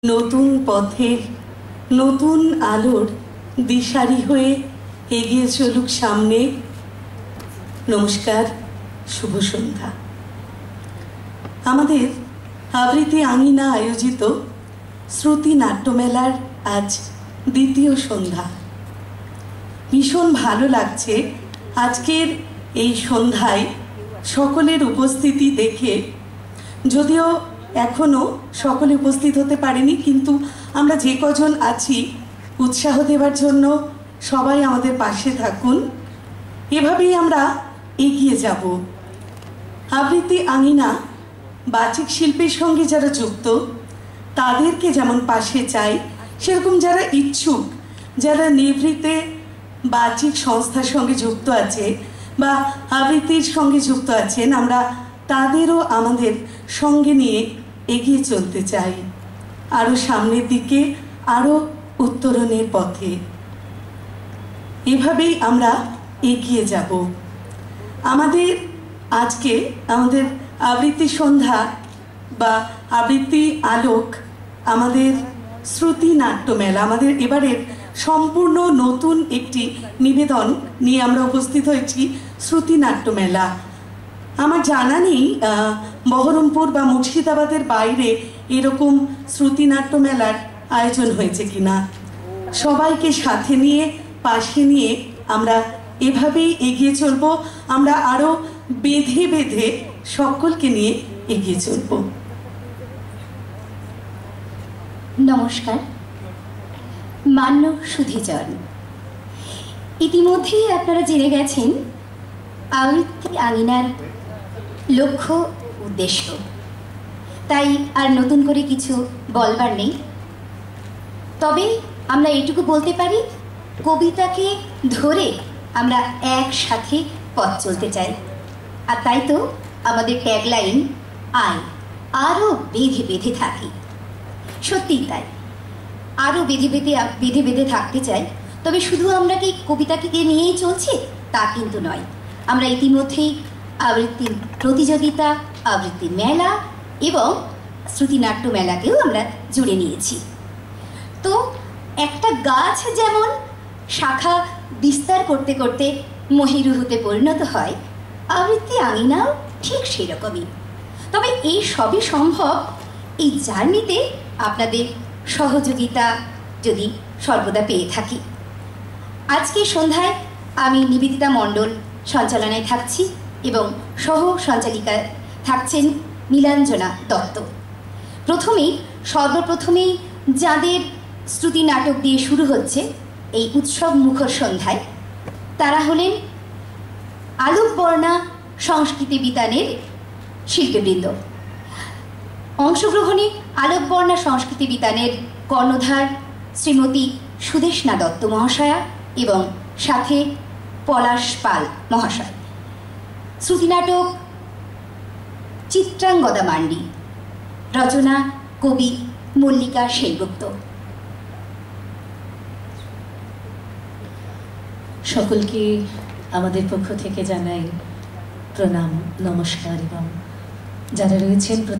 নতুন পথের নতুন আলোর দিশারি হয়ে এগিয়ে চলুক সামনে। নমস্কার, শুভ সন্ধ্যা। আমাদের আবৃত্তি আঙিনা আয়োজিত শ্রুতি নাট্যমেলার আজ দ্বিতীয় সন্ধ্যা। ভীষণ ভালো লাগছে আজকের এই সন্ধ্যায় সকলের উপস্থিতি দেখে। যদিও এখনও সকলে উপস্থিত হতে পারেনি, কিন্তু আমরা যে কজন আছি উৎসাহ দেওয়ার জন্য সবাই আমাদের পাশে থাকুন। এভাবেই আমরা এগিয়ে যাব। আবৃত্তি আঙিনা বাচিক শিল্পের সঙ্গে যারা যুক্ত তাদেরকে যেমন পাশে চাই, সেরকম যারা ইচ্ছুক, যারা নিভৃতে বাচিক সংস্থার সঙ্গে যুক্ত আছে বা আবৃত্তির সঙ্গে যুক্ত আছেন, আমরা তাদেরও আমাদের সঙ্গে নিয়ে এগিয়ে চলতে চাই আরও সামনের দিকে, আরও উত্তরণের পথে। এভাবেই আমরা এগিয়ে যাব। আমাদের আজকে আমাদের আবৃত্তি সন্ধ্যা বা আবৃত্তি আলোক, আমাদের শ্রুতি নাট্যমেলা, আমাদের এবারের সম্পূর্ণ নতুন একটি নিবেদন নিয়ে আমরা উপস্থিত হয়েছি। শ্রুতি নাট্যমেলা, আমার জানা নেই বহরমপুর বা মুর্শিদাবাদের বাইরে এরকম শ্রুতি নাট্যমেলার আয়োজন হয়েছে কিনা। সবাইকে সাথে নিয়ে, পাশে নিয়ে আমরা এভাবেই এগিয়ে চলব। আমরা আরও বেঁধে বেঁধে সকলকে নিয়ে এগিয়ে চলব। নমস্কার, মান্য সুধীজন। ইতিমধ্যেই আপনারা জেনে গেছেন আবৃত্তি আঙিনার লক্ষ্য উদ্দেশ্য, তাই আর নতুন করে কিছু বলবার নেই। তবে আমরা এটুকু বলতে পারি, কবিতাকে ধরে আমরা একসাথে পথ চলতে চাই। আর তাই তো আমাদের ট্যাগলাইন আয় আরও বেঁধে বেঁধে থাকি। সত্যিই তাই, আরও বেঁধে বেঁধে থাকতে চাই। তবে শুধু আমরা কি কবিতাকে নিয়েই চলছি তা কিন্তু নয়। আমরা ইতিমধ্যেই আবৃত্তির প্রতিযোগিতা, আবৃত্তি মেলা এবং শ্রুতি নাট্য মেলাকেও আমরা জুড়ে নিয়েছি। তো একটা গাছ যেমন শাখা বিস্তার করতে করতে মহিরুহতে পরিণত হয়, আবৃত্তি আঙিনাও ঠিক সেরকমই। তবে এই সবই সম্ভব এই জার্নিতে আপনাদের সহযোগিতা যদি সর্বদা পেয়ে থাকি। আজকে সন্ধ্যায় আমি নিবেদিতা মণ্ডল সঞ্চালনায় থাকছি এবং সহ সঞ্চালিকা থাকছেন নীলাঞ্জনা দত্ত। সর্বপ্রথমেই যাদের শ্রুতি নাটক দিয়ে শুরু হচ্ছে এই উৎসব মুখর সন্ধ্যায়, তারা হলেন আলোকবর্ণা সংস্কৃতি বিতানের শিল্পীবৃন্দ। অংশগ্রহণে আলোকবর্ণা সংস্কৃতি বিতানের কর্ণধার শ্রীমতী সুদেষ্ণা দত্ত মহাশয়া এবং সাথে পলাশ পাল মহাশয়। শ্রুতি নাটক চিত্রাঙ্গদা মান্ডি, রচনা কবি মল্লিকা সেনগুপ্ত। সকলকে আমাদের পক্ষ থেকে জানাই প্রণাম, নমস্কার। এবং যারা রয়েছেন